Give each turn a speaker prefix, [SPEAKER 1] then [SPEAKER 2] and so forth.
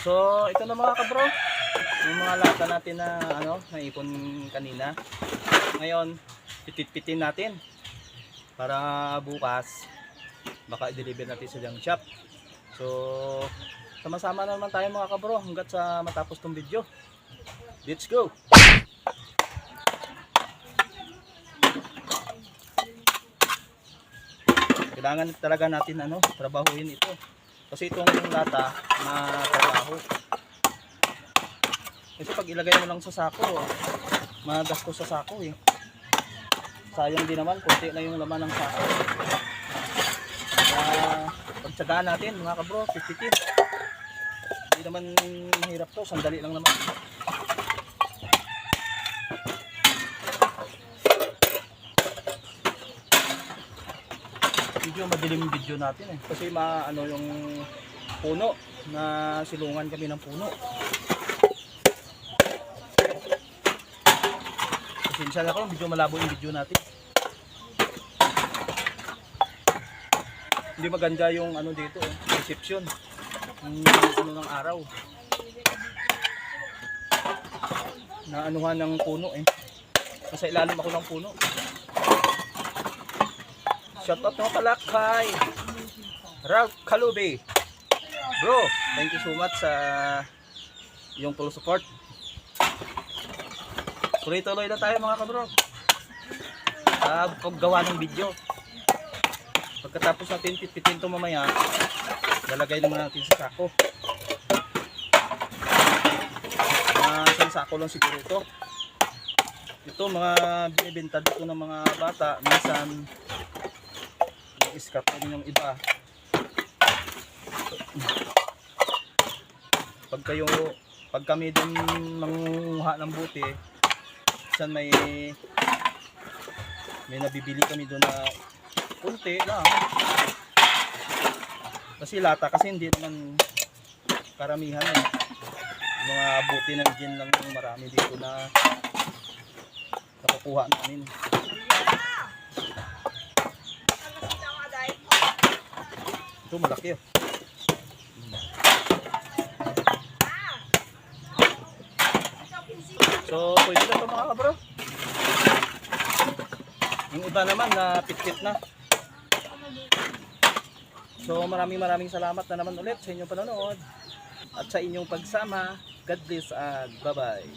[SPEAKER 1] So, ito na mga kabro. Yung mga lata natin na naipon kanina. Ngayon, pitit-pitin natin para bukas baka i-deliver natin sa junk shop. So, sama-sama na naman tayo mga kabro hanggat sa matapos tong video. Let's go! Kailangan talaga natin trabahuin ito. Kasi itong lata na trabaho. Kasi pag ilagay mo lang sa sako, magastos sa sako eh. Sayang din naman, konti na yung laman ng sako. Kaya pagtsagaan natin mga kabro, 50 kg. Hindi naman mahirap to, sandali lang naman. Medyo madilim video natin eh. Kasi yung puno na silungan kami ng puno. Pasensya na ko, medyo malabo yung video natin. Hindi maganda yung dito, reception. Yung ng araw. Na anuhan ng puno eh. Nasa ilalim ako ng puno. Shoutout naman pala kay Ralph Kalubi. Bro, thank you so much sa yung full support. Tuloy-tuloy na tayo mga kabro sa paggawa ng video. Pagkatapos natin pitpitin ito mamaya, lalagay naman natin sa sako. Isang sako lang siguro ito. Ito mga binibenta dito ng mga bata. Minsan iskap din yung iba. Pag kami din manguha ng buti, minsan may nabibili kami doon na kunti lang. Kasi lata kasi hindi naman karamihan eh. Mga buti ng gin lang yung marami dito na nakukuha namin. Ito malaki oh. So pwede na ito mga kabro. Yung iba naman na pit-pit na. So maraming salamat na naman ulit sa inyong panonood at sa inyong pagsama. God bless and bye bye.